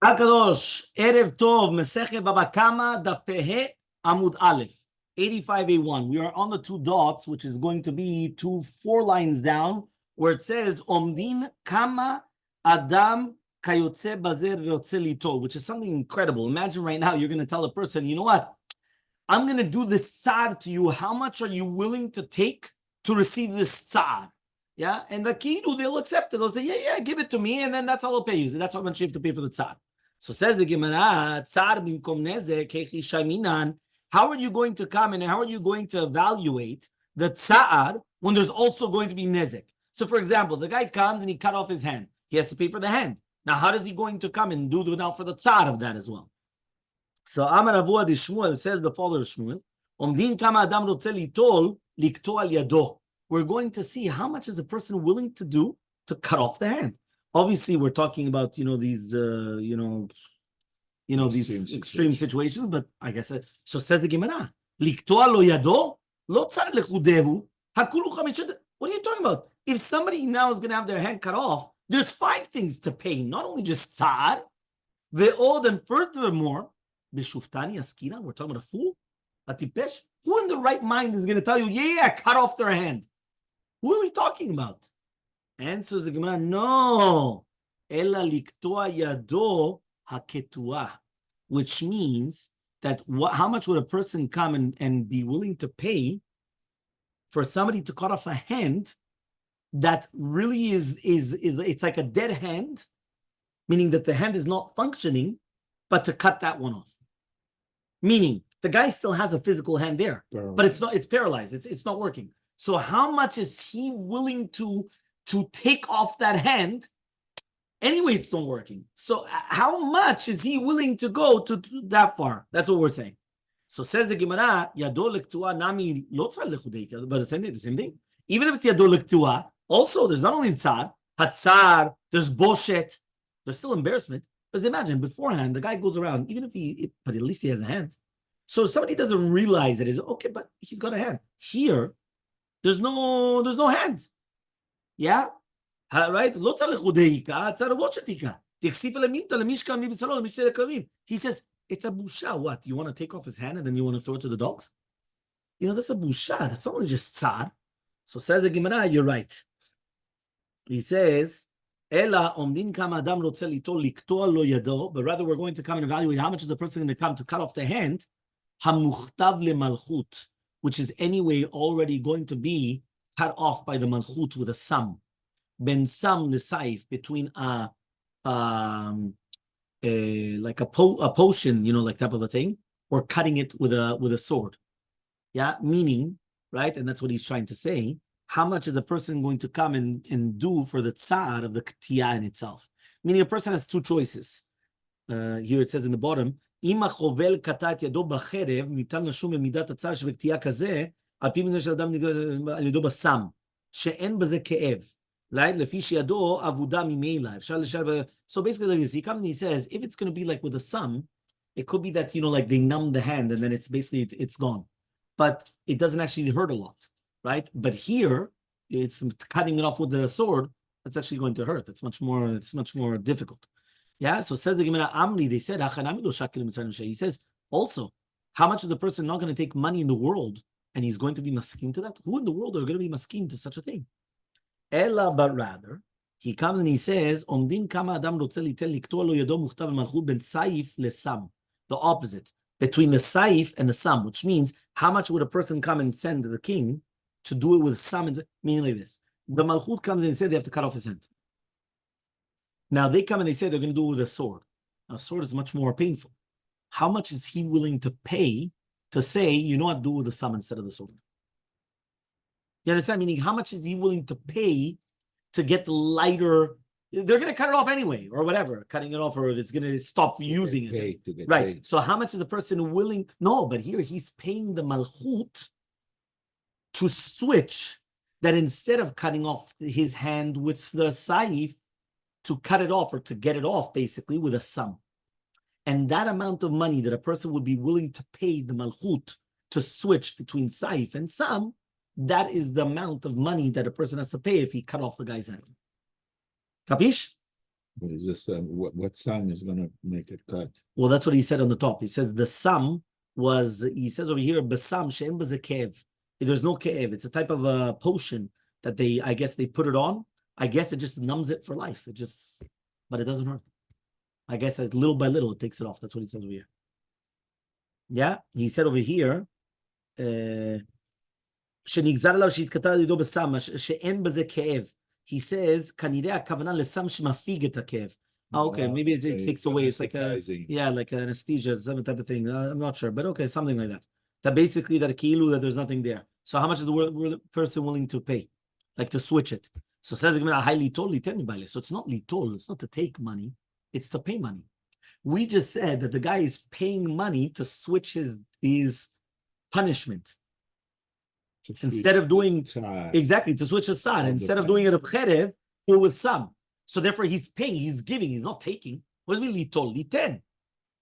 Akadosh, Erev Tov, Masechet Bava Kamma Daf Amud Aleph, 85A1. We are on the two dots, which is going to be 4 lines down, where it says Omdin Kama Adam Kayotze Bazer Rotze Litol, which is something incredible. Imagine right now you're going to tell a person, you know what? I'm going to do this tzad to you. How much are you willing to take to receive this tzad? Yeah, and the kidu, they'll accept it. They'll say, yeah, give it to me, and then that's all I'll pay you. That's how much you have to pay for the tzad. So says the Gemara, tzar bimkom nezek kechi shaminan. How are you going to come and how are you going to evaluate the tzar when there's also going to be nezek? So for example, the guy comes and he cut off his hand. He has to pay for the hand. Now, how is he going to come and do now for the tzar of that as well? So Amar Avua de Shmuel says the father of Shmuel, Omdin kama adam rotze litol likto al yado. We're going to see how much is a person willing to do to cut off the hand. Obviously, we're talking about these these extreme situations. But I guess so. Says the Gemara, "Liktoa lo yado lo tzar lechudehu hakulu chamishad." What are you talking about? If somebody now is going to have their hand cut off, there's 5 things to pay, not only just tzar. They owe them furthermore. Beshuftani askina. We're talking about a fool, a tipesh. Who in the right mind is going to tell you, yeah, cut off their hand? Who are we talking about? Answers the Gemara, no. Ela liktoa yado haketua, which means that how much would a person come and be willing to pay for somebody to cut off a hand that really is it's like a dead hand, meaning that the hand is not functioning, but to cut that one off. Meaning the guy still has a physical hand there, but it's paralyzed. It's not working. So how much is he willing to take off that hand? Anyway, it's not working. So how much is he willing to go to that far? That's what we're saying. So says the Gemara, Yado lektua nami lo tzar lechudeika, but the same thing. Even if it's Yado lektua, also there's not only tzar, hatzar, there's boshet, there's still embarrassment. But imagine beforehand, the guy goes around, even if but at least he has a hand. So somebody doesn't realize it is okay, but he's got a hand. Here, there's no hand. Yeah? Right? He says, it's a busha. What? You want to take off his hand and then you want to throw it to the dogs? That's a busha. That's not only just tzar. So says the Gemara, you're right. He says, Ela omdin kama adam rotze litol liktoa lo yado, but rather we're going to come and evaluate how much is the person going to come to cut off the hand, hamuchtav lemalchut, which is anyway already going to be cut off by the malchut with a sum. Ben sam lesaif, between like a potion, like type of a thing, or cutting it with a sword. Yeah, meaning, right, and that's what he's trying to say. How much is a person going to come and do for the tzar of the k'tiyah in itself? Meaning a person has 2 choices. Here it says in the bottom, אם החובל קטע את ידו בחרב, ניתן לשום במידת הצער שבקטיעה כזה, על פי מדינה של אדם נגרם על ידו בסם, שאין בזה כאב. לפי שידו עבודה ממילא. So basically, he comes and he says, if it's going to be like with a sum, it could be that, like they numb the hand and then it's gone. But it doesn't actually hurt a lot. Right, but here it's cutting it off with the sword. That's actually going to hurt. It's much more difficult. Yeah. So says the Gemara Amri. They said he says also, how much is the person not going to take money in the world and he's going to be maskim to that? Who in the world are going to be maskim to such a thing? Ella, but rather he comes and he says Omdin kama adam rotze litel liktoa lo yado muchtav malchut ben saif lesam. The opposite between the saif and the sam, which means how much would a person come and send the king to do it with some, meaning like this. The Malchut comes in and says they have to cut off his hand. Now they come and they say they're going to do it with a sword. Now, a sword is much more painful. How much is he willing to pay to say, what, do it with the sum instead of the sword? You understand? Meaning, how much is he willing to pay to get the lighter? They're going to cut it off anyway, or whatever, cutting it off, or it's going to stop using it. Right. Paid. So how much is a person willing? No, but here he's paying the Malchut to switch that instead of cutting off his hand with the saif, to cut it off or to get it off basically with a sum. And that amount of money that a person would be willing to pay the malchut to switch between saif and sum, that is the amount of money that a person has to pay if he cut off the guy's hand. Capish? What is this? What sum is going to make it cut? Well, that's what he said on the top. He says the sum was, he says over here, besam she'em b'ze ke'ev. There's no ke'ev. It's a type of a potion that I guess they put it on. I guess it just numbs it for life. But it doesn't hurt. I guess little by little it takes it off. That's what he says over here. Yeah, he said over here, שנגזר עליו שיתקטע על ידו בסם, שאין בזה כאב. He says, כנראה הכוונה לסם שמפיג את הכאב. Okay, maybe it takes away. It's like like anesthesia, some type of thing. I'm not sure, but okay, something like that. That basically that there's nothing there. So how much is the person willing to pay? Like to switch it. So says highly litol, so it's not litol, it's not to take money, it's to pay money. We just said that the guy is paying money to switch his punishment. Instead of doing exactly to switch his side, instead of doing it a cherev, it was some. So therefore, he's paying, he's giving, he's not taking. What does it mean litol? Liten.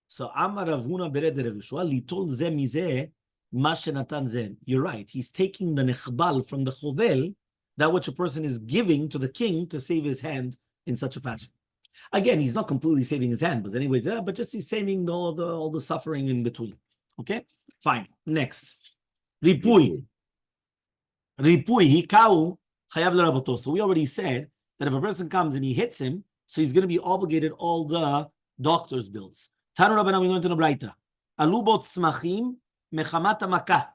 So Amar Ravuna bered Rav Yeshua litol ze mize ma shenatan ze. You're right. He's taking the nechbal from the chovel, that which a person is giving to the king to save his hand in such a fashion. Again, he's not completely saving his hand, but anyway, but just he's saving all the suffering in between. Okay, fine. Next, ripui. Ripui hikau chayav l'raboto. So we already said that if a person comes and he hits him, so he's going to be obligated all the doctor's bills. Tanu Rabbanan, we learned in the Braita. Alubot smachim mechamat makah,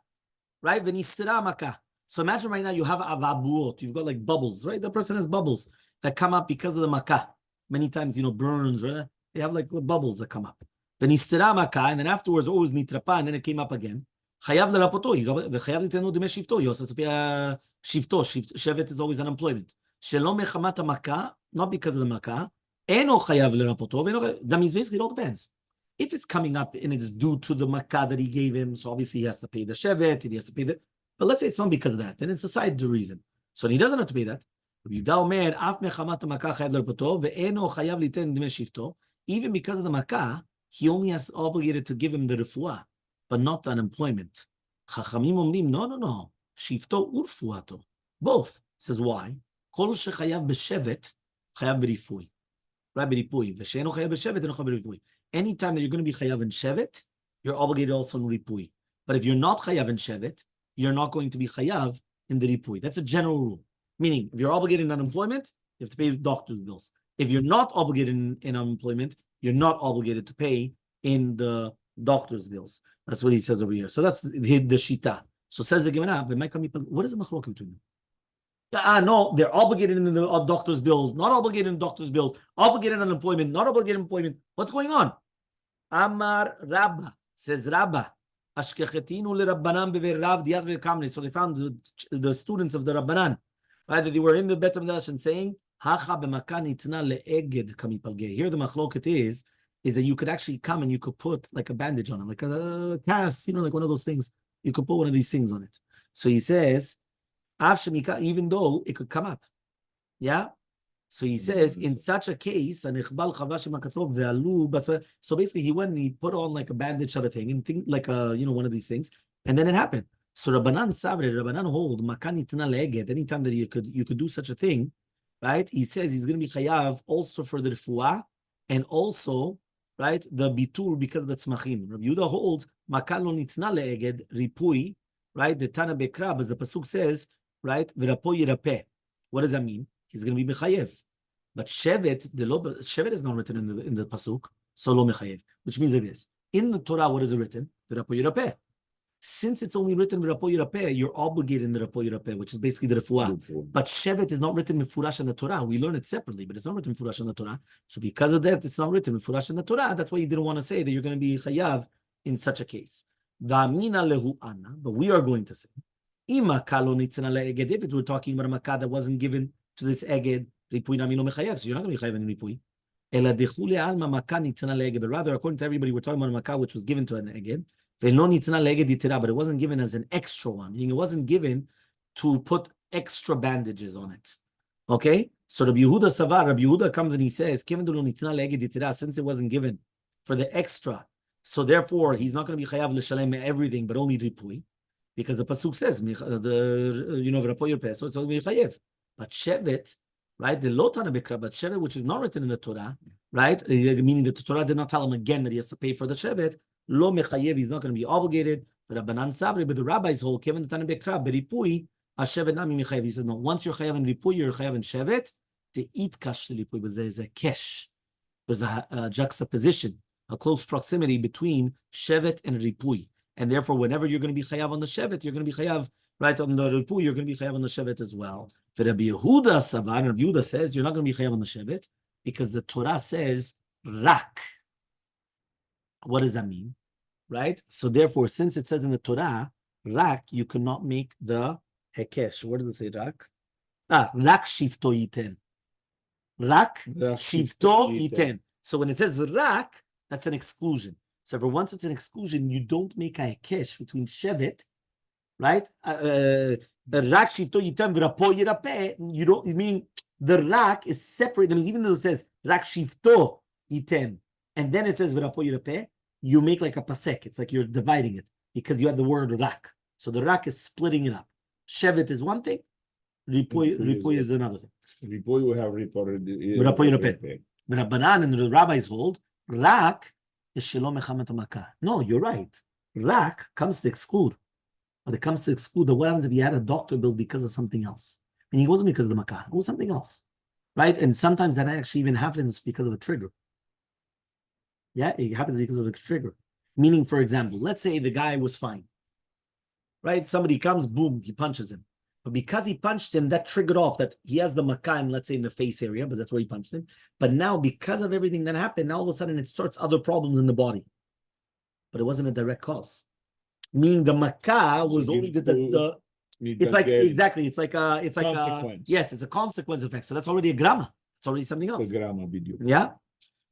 right? V'nisra makah. So imagine right now you have avabuot. You've got like bubbles, right? The person has bubbles that come up because of the makah. Many times, burns, right? They have like bubbles that come up. V'nisra makah, and then afterwards always nitrapa, and then it came up again. Chayav l'rapoto. V'chayav l'tenu d'mei shivto. He also has to pay shivto. Shevet is always unemployment. Shelom mechamat makah, not because of the makah. Eno chayav l'rapoto. That means basically it all depends. If it's coming up and it's due to the makah that he gave him, so obviously he has to pay the shevet, he has to pay the. But let's say it's not because of that, then it's a side reason. So he doesn't have to pay that. Even because of the makah, he only has obligated to give him the refuah, but not the unemployment. Chachamim omrim, no. Shifto urfuato. Both. Says why? Kol shechayav b'shevet, chayav b'rifui. Right, b'ripui. V'she'eno chayav b'shevet, eno chayav b'ripui. Anytime that you're going to be chayav in shevet, you're obligated also in ripui. But if you're not chayav in shevet, you're not going to be chayav in the ripui. That's a general rule. Meaning, if you're obligated in unemployment, you have to pay doctor's bills. If you're not obligated in unemployment, you're not obligated to pay in the doctor's bills. That's what he says over here. So that's the shita. So says the Gemara, what is the machlok between them? No, they're obligated in the doctor's bills, not obligated in doctor's bills, obligated in unemployment, not obligated in employment. What's going on? Amar Rabba, says Rabba. So they found the students of the Rabbanan, right, that they were in the Bet HaMikdash and saying, here the machloket is that you could actually come and you could put like a bandage on it, like a cast, like one of those things. You could put one of these things on it. So he says, even though it could come up. Yeah? So he says, in such a case, so basically he went and he put on like a bandage type of thing, and think like one of these things, and then it happened. So Rabbanan hold, anytime that you could do such a thing, right? He says he's going to be chayav also for the refuah, and also, right, the bitur because of the tzmachim. Rabbi Yehuda holds, makan lo nitna le'eged, ripui, right? The Tana Bekrab, as the pasuk says, right, v'rapo yirapeh. What does that mean? He's going to be mechayev. But shevet is not written in the pasuk, so lo mechayev, which means like this. In the Torah, what is it written? V'rapo yirapeh. Since it's only written v'rapo yirapeh, you're obligated in the rapo yirapeh, which is basically the refuah. But shevet is not written mifurash in the Torah. We learn it separately, but it's not written mifurash in the Torah. So because of that, it's not written mifurash in the Torah. That's why you didn't want to say that you're going to be chayav in such a case. V'amina lehu anna, but we are going to say, if we're talking about a makah that wasn't given to this eged, ripui nami lo mechayev, so you're not going to be chayev in ripui. But rather, according to everybody, we're talking about a makah which was given to an eged, but it wasn't given as an extra one. It wasn't given to put extra bandages on it. Okay? So Rabbi Yehuda comes and he says, since it wasn't given for the extra, so therefore he's not going to be chayav l'shalem everything, but only ripui. Because the pasuk says, so it's only chayev. But shevet, right? The lo tana bikra, but shevet which is not written in the Torah, right? Meaning that the Torah did not tell him again that he has to pay for the shevet. Lo mechayev, he's not going to be obligated. But Rabbanan sabri, but the rabbis hold, given the tana bikra, beripui, a shevet nami mechayev. He says no. Once you're chayav in ripui, you're chayav in shevet. The eat kash ripui, but there's a kesh. There's a juxtaposition, a close proximity between shevet and ripui, and therefore, whenever you're going to be chayav on the shevet, you're going to be chayav right on the ripui. You're going to be chayav on the shevet as well. For Rabbi Yehuda Savan, Rabbi Yehuda says you're not going to be chayav on the shevet because the Torah says rak. What does that mean? Right? So therefore, since it says in the Torah rak, you cannot make the hekesh. What does it say rak? Rak shifto yiten. Rak shifto yiten. So when it says rak, that's an exclusion. So for once it's an exclusion, you don't make a hekesh between shevet, right? Rak shifto yitem v'rapo yirape. You don't mean the rak is separate. That means even though it says rak shifto yitem, and then it says v'rapo yirape, you make like a pasek. It's like you're dividing it because you have the word rak. So the rak is splitting it up. Shevet is one thing. Ripoy is another thing. Ripoy will have ripoy. But Rabbanan and the rabbis hold rak is shalom mechamet makah. No, you're right. Rak comes to exclude. But it comes to exclude that what happens if you had a doctor bill because of something else? And it wasn't because of the makah, it was something else. Right? And sometimes that actually even happens because of a trigger. Yeah, it happens because of a trigger. Meaning, for example, let's say the guy was fine. Right? Somebody comes, boom, he punches him. But because he punched him, that triggered off that he has the makah, let's say in the face area, because that's where he punched him. But now, because of everything that happened, now all of a sudden it starts other problems in the body. But it wasn't a direct cause. Meaning the makah was only the it's like exactly it's like yes, it's a consequence effect. So that's already a grama. It's already something else. It's a grama video. Yeah.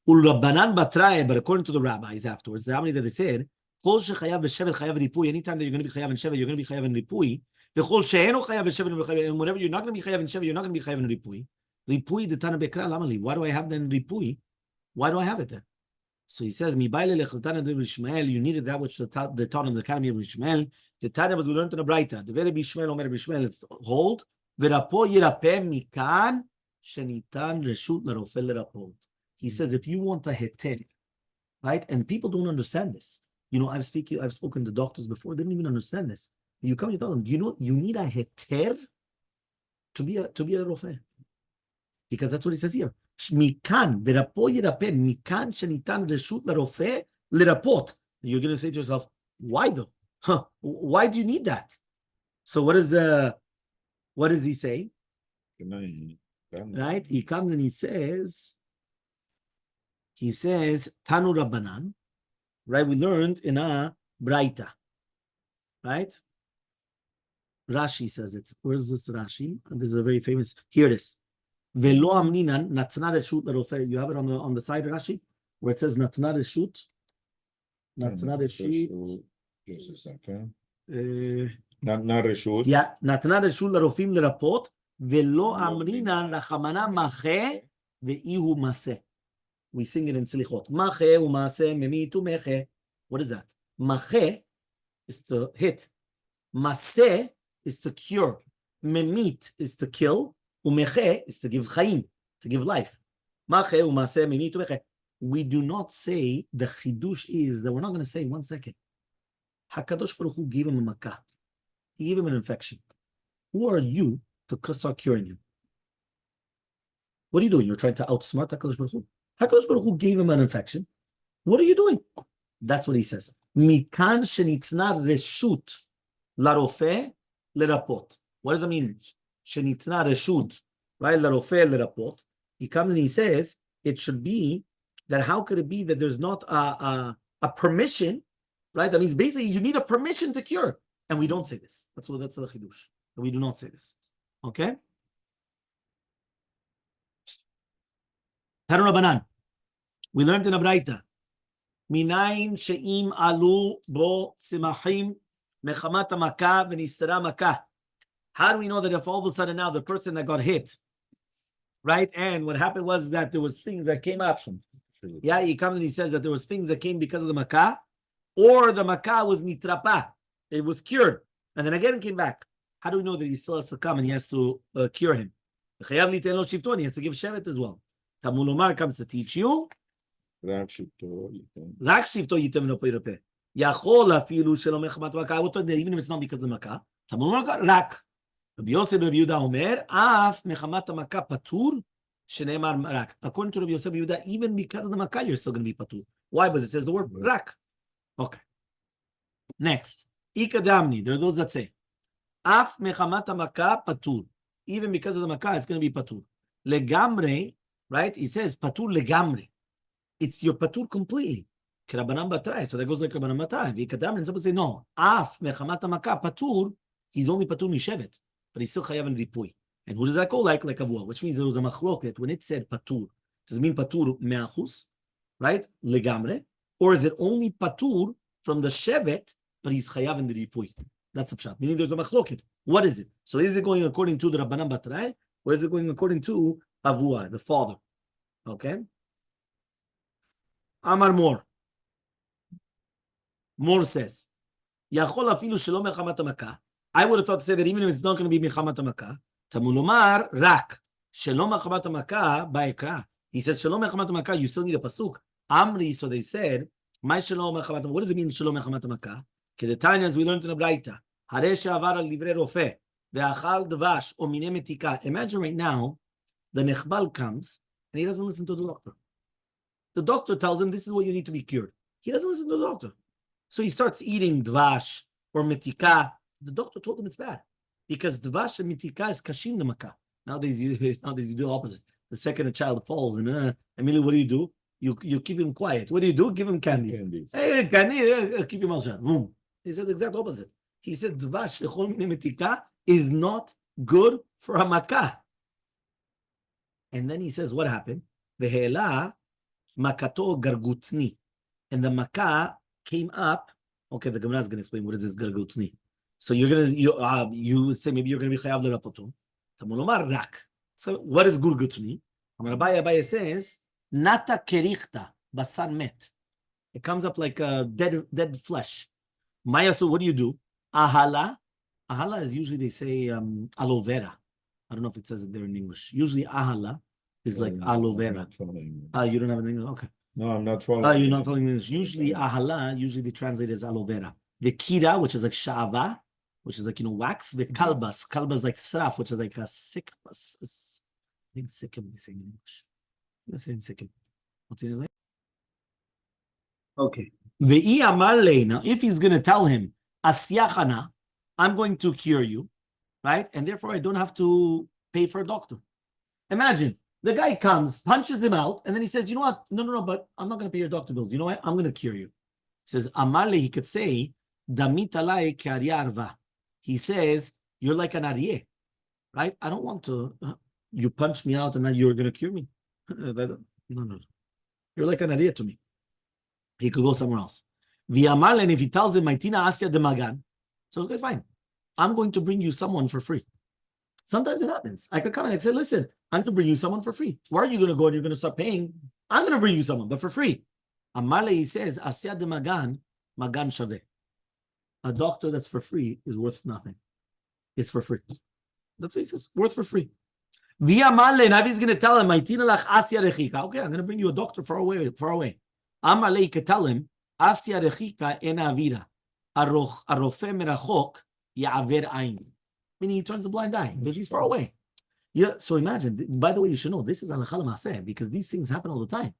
Rabbanan batraye, but according to the rabbis afterwards, the Amri that they said, anytime that you're going to be chayav in shevet, you're going to be chayav in ripui. And whenever you're not going to be chayav in shevet, you're not going to be chayav in ripui. Ripui the tana bekra lamali. Why do I have then ripui? Why do I have it then? So he says, you needed that which they taught in the academy of Ishmael. The Tanya was learned in the Braita. The very Bishmael, Omer Bishmael, it's hold. He says, if you want a heter, right? And people don't understand this. You know, I've spoken to doctors before, they didn't even understand this. You come, you tell them, you need a heter to be a rofe. Because that's what he says here. Mikan, v'rapo yirape, mikan shenitan reshut l'rofe l'rapot. You're going to say to yourself, why though? Why do you need that? So what does he say? Right? He comes and he says, Tanu Rabbanan, right? We learned in a Braita, right? Rashi says it. Where's this Rashi? And this is a very famous, here it is. Velo amninan natna reshut l'rofe. You have it on the side, Rashi, where it says natna reshut. Natna reshut. Just a second. Natna reshut. Yeah, natna reshut l'rofim l'rapot. Velo amninan rachamana mache ve'ihu maseh. We sing it in Silichot. Mache u'maseh memitu meche. What is that? Mache is to hit. Maseh is to cure. Memit is to kill. Umeche is to give chayim, to give life. Mache u'maseh memitu meche. We do not say, the chidush is that we're not going to say, 1 second. HaKadosh Baruch Hu gave him a makat. He gave him an infection. Who are you to start curing him? What are you doing? You're trying to outsmart HaKadosh Baruch Hu. HaKadosh Baruch Hu gave him an infection. What are you doing? That's what he says. Mikan shenitna reshut larofe lerapot. What does that mean? Shenitna reshut, right? Larofe lerapot. He comes and he says, it should be that how could it be that there's not a permission, right? That means basically you need a permission to cure. And we don't say this. That's the chidush. We do not say this. Okay? Tanu Rabbanan. We learned in a Braita. Minayin she'im alu bo simachim mechamat makah v'nistera makah. How do we know that if all of a sudden now the person that got hit, right? And what happened was that there was things that came up. Yeah, he comes and he says that there was things that came because of the makah, or the makah was nitrapa. It was cured. And then again it came back. How do we know that he still has to come and he has to cure him? He has to give shevet as well. Talmud Lomar comes to teach you. רק שבטו ייתן. רק שבטו ייתן ולא פה ירפא. יכול אפילו שלא מחמת מכה, even if it's not because of מכה. talmud lomar רק. רבי יוסף ורבי יהודה אומר, אף מחמת המכה פטור, שנאמר רק. According to Rabbi Yosef and Yehuda, even because of the makkah, you're still going to be patur. Why? Because it says the word rak. Okay. Next. Ikadamni. There are those that say, af mechamat makkah patur. Even because of the makkah, it's going to be patur. Legamre, right? It says patur legamre. It's your patur completely. K'Rabbanan batrai. So that goes like Rabbanan batrai. Ikadamni, and some say, no. Af mechamat makkah patur, he's only patur mishevet. But he's still chayav and ripui. And who does that go like avua? Which means there was a machloket when it said patur. Does it mean patur me'achus, right? Legamre, or is it only patur from the shevet, but he's chayav in the ripui? That's the pshat. Meaning there's a machloket. What is it? So is it going according to the Rabbanan Batrai, or is it going according to avua, the father? Okay. Amar Mor says, Yachol afilu shelo mechamat hamaka. I would have thought to say that even if it's not going to be mechamat hamaka, Talmud lomar rak shelo mechamat hamaka ba'ekra. He says shelo mechamat hamaka. You still need a pasuk. Amri. So they said, "My shelo mechamat." What does it mean shelo mechamat hamaka? Kedetanya, as we learned in the Braita, harei she'avar al divrei rofeh ve'achal dvash o minei metika. Imagine right now, the nechbal comes and he doesn't listen to the doctor. The doctor tells him this is what you need to be cured. He doesn't listen to the doctor, so he starts eating dvash or metika. The doctor told him it's bad. Because dvash and mitika is kashim the makkah. Nowadays you do the opposite. The second a child falls, and Emily, what do? You keep him quiet. What do? Give him candies. Hey, candy, keep him out shut. Boom. He said the exact opposite. He said dvash lechol minei mitika is not good for a makkah. And then he says, what happened? Vehela makato gargutni, and the makkah came up. Okay, the Gemara is going to explain what is this gargutni. So you say maybe you're going to be chayav l'rapotum. Talmud lomar rak. So what is gurgutni? Rabbi says nata kerichta basar met. It comes up like dead flesh. Maya. So what do? Ahala is usually they say aloe vera. I don't know if it says it there in English. Usually ahala is like aloe vera. You don't have an English. Okay. No, I'm not following. You're not following English. Usually ahala. Usually they translate as aloe vera. The kira, which is like sha'ava, which is like, wax. The kalbas. Kalbas like sraf, which is like a sick. I think sikkim they say in English. Let's say in sikkim. What's his name? Okay. Ve'i amarle. Now, if he's going to tell him, asyachana, I'm going to cure you, right? And therefore, I don't have to pay for a doctor. Imagine, the guy comes, punches him out, and then he says, you know what? No, but I'm not going to pay your doctor bills. You know what? I'm going to cure you. He says, amarle, he could say, damit alai ke'arya arva. He says, you're like an aryeh, right? I don't want to, you punch me out and now you're going to cure me. No. You're like an aryeh to me. He could go somewhere else. And if he tells him, Maitina Asya de Magan, so it's okay, fine. I'm going to bring you someone for free. Sometimes it happens. I could come and I say, listen, I'm going to bring you someone for free. Where are you going to go and you're going to start paying? I'm going to bring you someone, but for free. Amarle, he says, Asya de Magan, Magan Shaveh. A doctor that's for free is worth nothing. It's for free. That's what he says. Worth for free. Via Male, now he's going to tell him, okay, I'm going to bring you a doctor far away. Amalei could tell him, Asya rechika en avira. Arofe merachok ya'aver ayin. Meaning he turns a blind eye because he's far away. Yeah. So imagine, by the way, you should know, this is halakha l'maaseh because these things happen all the time.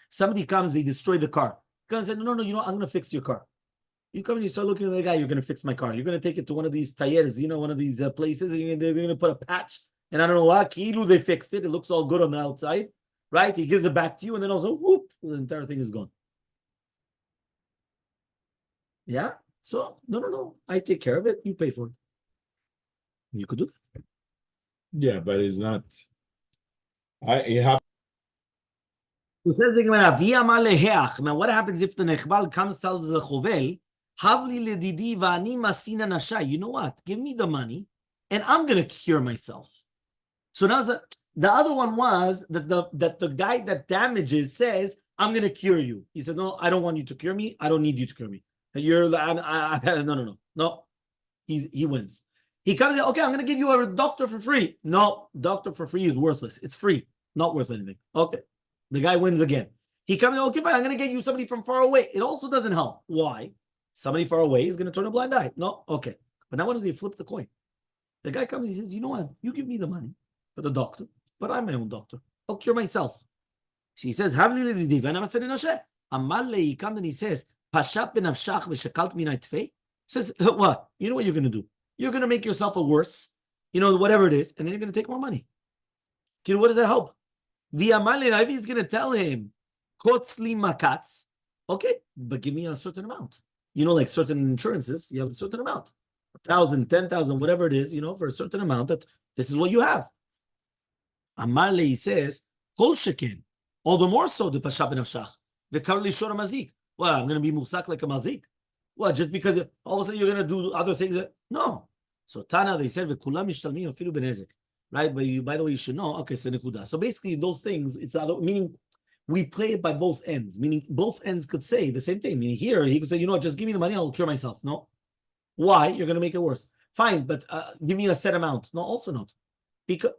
Somebody comes, they destroy the car. Comes and say, no, I'm going to fix your car. You come and you start looking at the guy, you're going to fix my car. You're going to take it to one of these talleres, one of these places, and they're going to put a patch. And I don't know what, kilu, they fixed it. It looks all good on the outside, right? He gives it back to you, and then also, whoop, the entire thing is gone. Yeah? So, no. I take care of it. You pay for it. You could do that. Yeah, but it's not. It happens. Says the Gemara, now what happens if the nechbal comes, tells the chovel, Havli ledidi va'ani masina nasha. You know what? Give me the money, and I'm going to cure myself. So now the other one was that the guy that damages says, I'm going to cure you. He said, no, I don't want you to cure me. I don't need you to cure me. You're no. He wins. He comes in, okay, I'm going to give you a doctor for free. No, doctor for free is worthless. It's free, not worth anything. Okay, the guy wins again. He comes in, okay, fine, I'm going to get you somebody from far away. It also doesn't help. Why? Somebody far away is going to turn a blind eye. No, okay. But now what does he flip the coin? The guy comes, he says, you know what? You give me the money for the doctor, but I'm my own doctor. I'll cure myself. He says, Havli Elmaleh, he comes and he says, Pashat benafshach v'shekalt minay tfei. Says, what? You know what you're going to do? You're going to make yourself a worse, whatever it is, and then you're going to take more money. What does that help? The Elmaleh is going to tell him, Kotzli makatz. Okay, but give me a certain amount. Like certain insurances, you have a certain amount. 1,000, 10,000, whatever it is, for a certain amount, that this is what you have. Elmaleh says, Kol sheken, all the more so, the pashat benafshach, the karli shor mazik. Well, I'm going to be muhsak like a mazik. Well, just because all of a sudden you're going to do other things? No. So Tana, they said, v'kulam mishtalmim afilu benezek. Right? But by the way, you should know, okay, senekuda. So basically, those things, it's meaning we play it by both ends, meaning both ends could say the same thing. Meaning here, he could say, just give me the money, I'll cure myself. No. Why? You're going to make it worse. Fine, but give me a set amount. No, also not. Because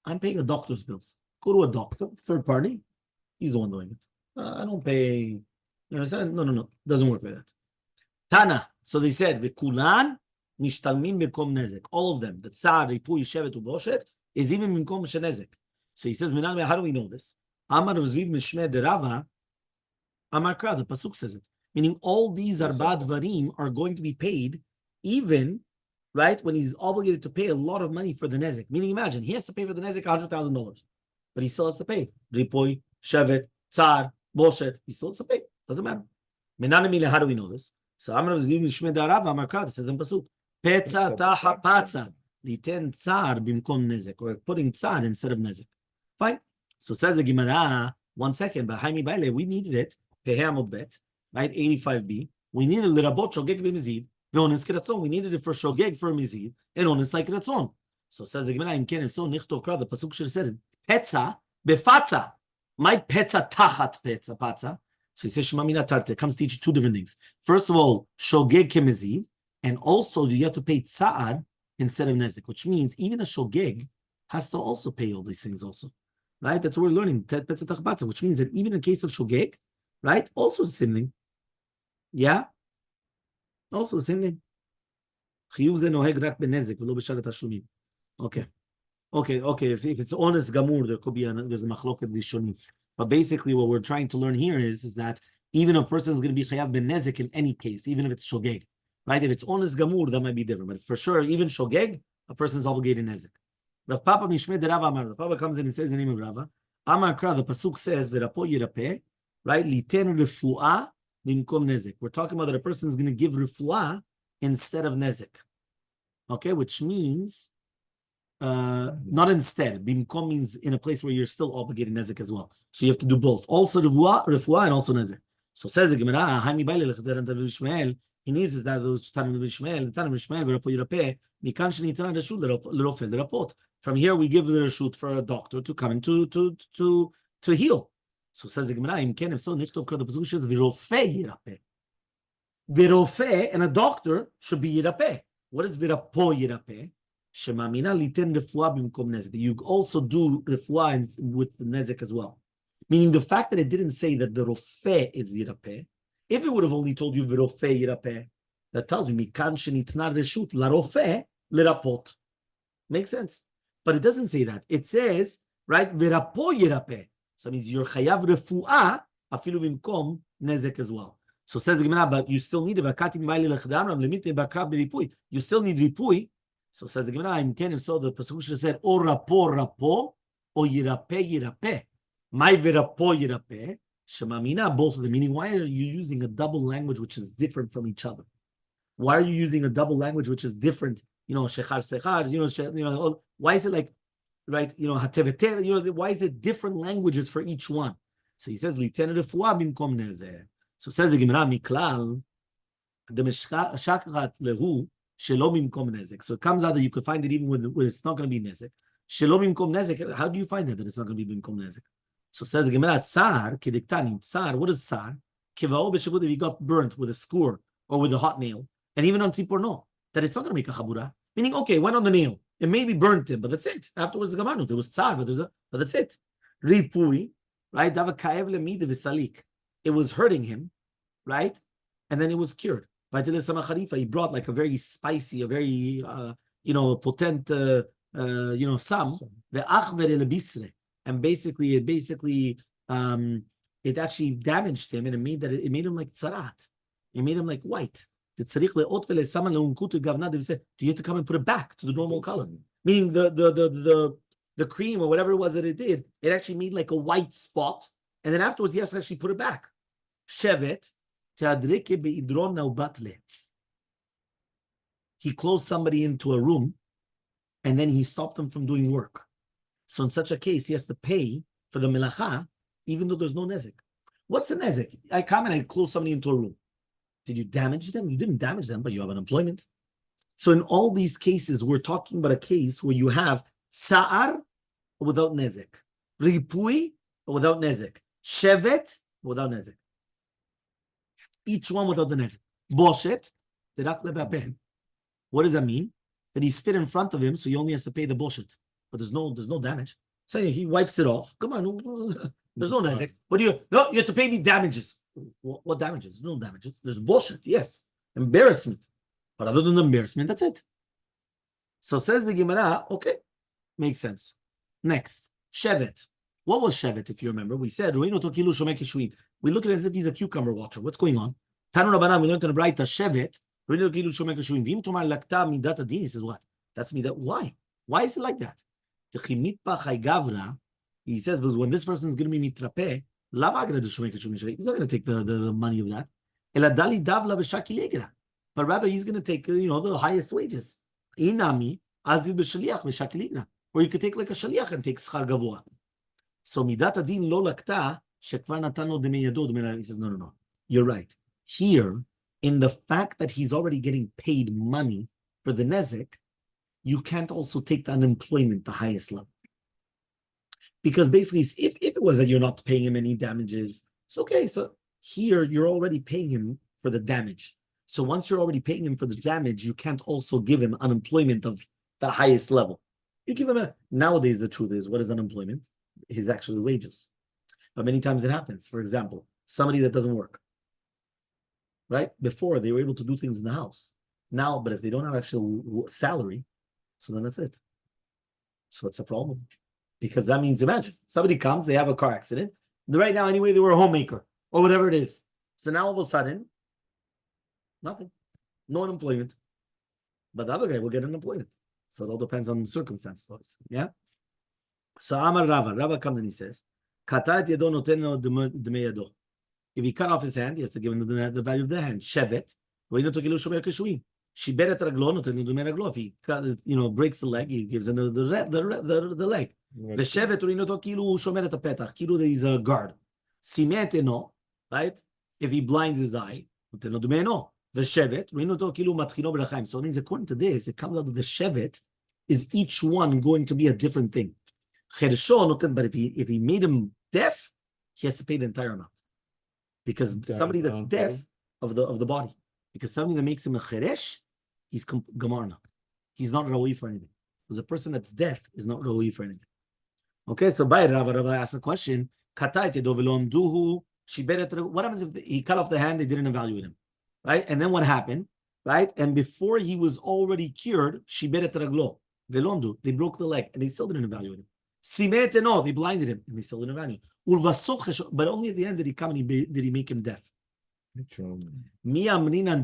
I'm paying a doctor's bills. Go to a doctor, third party. He's the one doing it. I don't pay. You understand? No. Doesn't work like that. Tana. So they said, V'kulan mishtalmin b'kom nezek. All of them. The tzar, ripui, shevet, uboshet is even b'kom shenezek. So he says, how do we know this? Amar v'zvid mishmeh derava. Amar kra. The pasuk says it. Meaning all these arba dvarim are going to be paid, even, right, when he's obligated to pay a lot of money for the nezek. Meaning, imagine, he has to pay for the nezek $100,000, but he still has to pay. Ripui, shevet, tzar, boshet. He still has to pay. Doesn't matter. How do we know this? So Amar v'zvid mishmeh derava. Amar kra. This says in pasuk. Petza taha patza. Liten tzar bimkom nezek, or putting tzar instead of nezek. Fine. So says the Gemara, 1 second, but Haimi Baile, we needed it, Peheamot Bet, right? 85b. We needed Lirabot Shogeg b'mizid, Ve'onis Kiratzon. We needed it for Shogeg for mizid, and Onis like Kiratzon. So says the Gemara, Imken, if so, Nichtov Kra, the Pasuk should have said it. Petza, befatza. My petza tachat petza, patza. So he says, Shemamina Tarte, comes to teach you two different things. First of all, Shogeg kemizid, and also you have to pay tza'ad instead of nezik, which means even a Shogeg has to also pay all these things also. Right? That's what we're learning. Which means that even in case of shogeg, right? Also the same thing. Yeah? Also the same thing. Okay. If it's honest gamur, there could be there's a machloket rishonim. But basically what we're trying to learn here is that even a person is going to be chayav ben nezek in any case, even if it's shogeg. Right? If it's honest gamur, that might be different. But for sure, even shogeg, a person is obligated nezek. Rav Papa Mishmeh de Rava Amar. Rav Papa comes in and says the name of Rava. Amar Kra, the pasuk says, "V'rapo yirapeh," right? Liten refuah bimkom nezek. We're talking about that a person is going to give refuah instead of nezek. Okay, which means not instead. Bimkom means in a place where you're still obligated nezek as well. So you have to do both. Also refuah and also nezek. So says the Gemara, "Haimi baile lechder anta v'ishmael." He needs is that those Tanam Bishmael, V'rapo Yirapeh, Mikan Shenitan Reshut L'Rofeh L'Rapot. From here we give the reshut for a doctor to come in to heal. So says the Gemara, if so, Nishtov Kra, the pasuk says V'rofeh Yirapeh. V'rofeh, and a doctor should be Yirapeh. What is V'rapo Yirapeh? Shemamina liten refuah bimkom nezek. You also do refuah with the nezek as well. Meaning the fact that it didn't say that the rofeh is Yirapeh. If it would have only told you v'rofeh yirapeh, that tells you mikan shenitna reshut larofeh lerapot. Makes sense, but it doesn't say that. It says right v'rapo yirapeh. So it means you're chayav refuah afilu bimkom nezek as well. So says the Gemara, but you still need it. You still need ripui. So says the Gemara, if so, the pasuk should have said or rapo or yirapeh yirapeh. My v'rapo yirapeh. Shemamina, both of them. Meaning, why are you using a double language which is different from each other? Why are you using a double language which is different? Shechar sechar. Why is it like, right? Hateveter. Why is it different languages for each one? So he says, "Liten refuah bimkom nezer." So says the Gemara, "Miklal the meshakrat lehu shelo bimkom nezek." So it comes out that you could find it even with it's not going to be nezek. Shelo bimkom nezek. How do you find that it's not going to be bimkom nezek? So says the Gemara, tsar, kidiktani, tsar, what is tsar? Kivao b'shevud, if he got burnt with a skewer or with a hot nail, and even on tzipor, no, that it's not going to make a chabura. Meaning, okay, went on the nail. It maybe burnt him, but that's it. Afterwards, the Gamarnu, there was tsar, but that's it. Ripui, right? It was hurting him, right? And then it was cured. He brought like a very spicy, a very potent sam. And basically it actually damaged him, and it made him like tzarat. It made him like white. Do you have to come and put it back to the normal color? Meaning the cream or whatever it was that it did, it actually made like a white spot, and then afterwards he has to actually put it back. Shevet. He closed somebody into a room, and then he stopped them from doing work. So in such a case, he has to pay for the melacha, even though there's no nezek. What's the nezek? I come and I close somebody into a room. Did you damage them? You didn't damage them, but you have unemployment. So in all these cases, we're talking about a case where you have sa'ar without nezek, ripui without nezek, shevet without nezek. Each one without the nezek. Boshet, what does that mean? That he spit in front of him, so he only has to pay the boshet. But there's no damage. So he wipes it off. Come on, there's no nezek. What do you? No, you have to pay me damages. What damages? No damages. There's bullshit. Yes, embarrassment. But other than the embarrassment, that's it. So says the Gemara. Okay, makes sense. Next, shevet. What was shevet? If you remember, we said we look at it as if he's a cucumber watcher. What's going on? Tanu Rabbanan, we learned in the Braita shevet. He says what? That's me. That why? Why is it like that? He says because when this person is going to be mitrape, he's not going to take the money of that. But rather he's going to take the highest wages. Or you could take like a shaliach and take schar gavoa. So midat adin lo lakta shekvar natan lo demei yado. He says no. You're right. Here, in the fact that he's already getting paid money for the nezek, you can't also take the unemployment the highest level. Because basically, if it was that you're not paying him any damages, it's okay. So here, you're already paying him for the damage. So once you're already paying him for the damage, you can't also give him unemployment of the highest level. You give him nowadays, the truth is, what is unemployment? His actual wages. But many times it happens. For example, somebody that doesn't work. Right? Before, they were able to do things in the house. Now, but if they don't have actual salary, so then that's it. So it's a problem. Because that means, imagine, somebody comes, they have a car accident. Right now, anyway, they were a homemaker or whatever it is. So now all of a sudden, nothing. No unemployment. But the other guy will get unemployment. So it all depends on the circumstances. Yeah? So Amar Rava comes and he says, if he cut off his hand, he has to give him the value of the hand. Shevet. If he breaks the leg, he gives him the leg. He's a guard. Right? If he blinds his eye, so it means according to this, it comes out that the shevet is each one going to be a different thing. But if he made him deaf, he has to pay the entire amount. Because somebody that's deaf of the body, because somebody that makes him a cheresh, he's gamarna. He's not rawi for anything. Because a person that's deaf is not rawi for anything. Okay, so by Rava asked a question. What happens if he cut off the hand, they didn't evaluate him? Right? And then what happened? Right? And before he was already cured, they broke the leg and they still didn't evaluate him. They blinded him and they still didn't evaluate him. But only at the end did he come and did he make him deaf. Do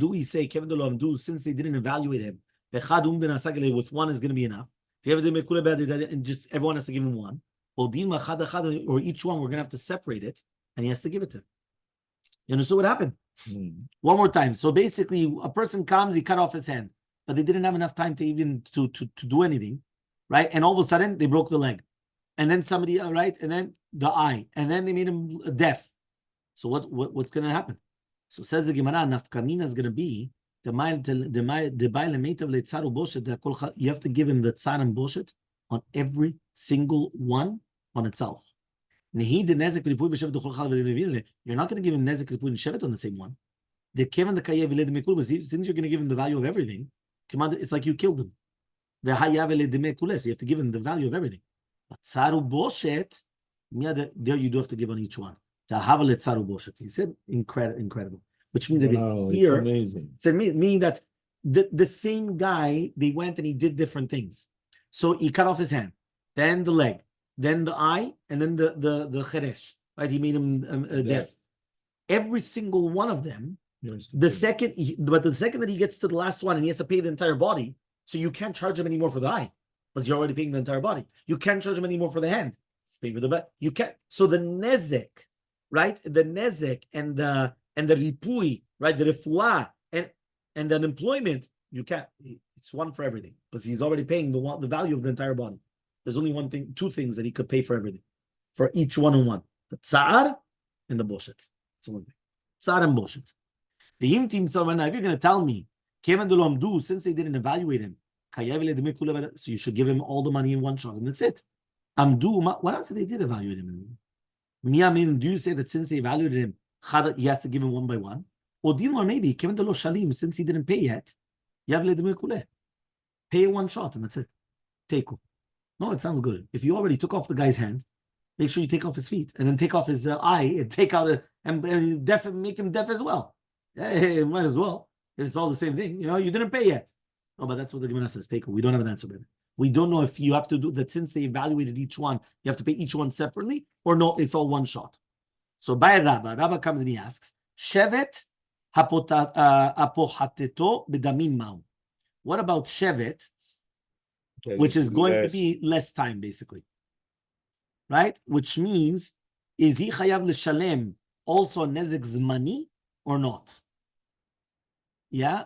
we say, since they didn't evaluate him, with one is going to be enough. And just everyone has to give him one. Or each one, we're going to have to separate it, and he has to give it to him. You understand what happened? One more time. So basically, a person comes, he cut off his hand, but they didn't have enough time to even to do anything, right? And all of a sudden, they broke the leg. And then somebody, right? And then the eye. And then they made him deaf. So what's going to happen? So says the Gemara, nafkamina is going to be, you have to give him the tsar and boshet on every single one on itself. You're not going to give him nezek ripui and shevet on the same one. Since you're going to give him the value of everything, it's like you killed him. The hayave ledime kule. So you have to give him the value of everything. But tzaru boshet, there you do have to give on each one. Tahav letzaru boshet. He said incredible. Which means that here, it's amazing. So meaning that the same guy, they went and he did different things. So he cut off his hand, then the leg, then the eye, and then the cheresh. Right? He made him deaf. Every single one of them, the second that he gets to the last one and he has to pay the entire body, so you can't charge him anymore for the eye because you're already paying the entire body. You can't charge him anymore for the hand. It's paying for the back. You can't. So the nezek, right? The nezek and the ripui, right? The refuah and the unemployment, you can't. It's one for everything because he's already paying the value of the entire body. There's only two things that he could pay for everything, for each one on one: the tsar and the boshet. That's one thing. Tsar and boshet. The imtim. So if you're going to tell me, since they didn't evaluate him, so you should give him all the money in one shot, and that's it. What else did they did evaluate him? Miyamin, do you say that since they evaluated him, he has to give him one by one? Or maybe, since he didn't pay yet, pay one shot, and that's it. Take him. No, it sounds good. If you already took off the guy's hand, make sure you take off his feet, and then take off his eye, and take out and make him deaf as well. Hey, might as well. It's all the same thing. You didn't pay yet. No, but that's what the Gemara says. Take it. We don't have an answer, baby. We don't know if you have to do that since they evaluated each one, you have to pay each one separately, or no, it's all one shot. So by Rabbi comes and he asks, Shevet apohateto bedamim ma'u. What about Shevet, which is going to be less time, basically? Right? Which means, is he chayav l'shalem also nezek zmani or not? Yeah.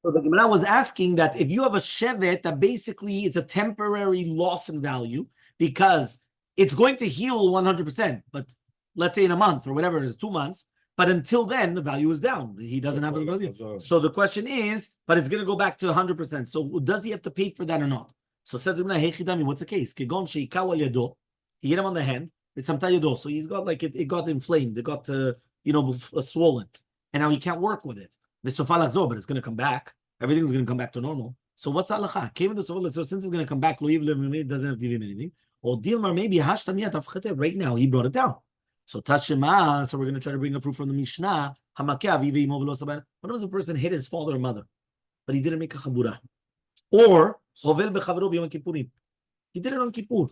So the Gemara was asking that if you have a shevet, that basically it's a temporary loss in value because it's going to heal 100%, but let's say in a month or whatever it is, 2 months, but until then the value is down. He doesn't have the value. So the question is, but it's going to go back to 100%. So does he have to pay for that or not? So says the Gemara, what's the case? He hit him on the hand. It's so he's got like it got inflamed. It got swollen, and now he can't work with it. But it's going to come back. Everything's going to come back to normal. So what's halacha? So since it's going to come back, it doesn't have to give him anything. Or Dilmar maybe right now he brought it down. So Tashema. So we're going to try to bring a proof from the Mishnah. What if a person hit his father or mother, but he didn't make a chabura? Or he did it on Kippur.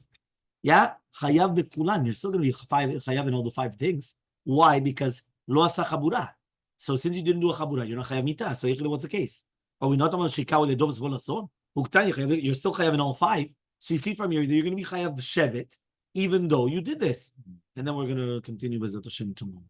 Yeah, chayav bekulan. You're still going to be chayav in all the 5 things. Why? Because lo asa chabura. So since you didn't do a chabura, you're not chayav mita. So what's the case? Are we not talking about shikaw ledov zvolatson? You're still chayav in all 5. So you see from here, you're going to be chayav shevet, even though you did this. And then we're going to continue with Zot Hashem tomorrow.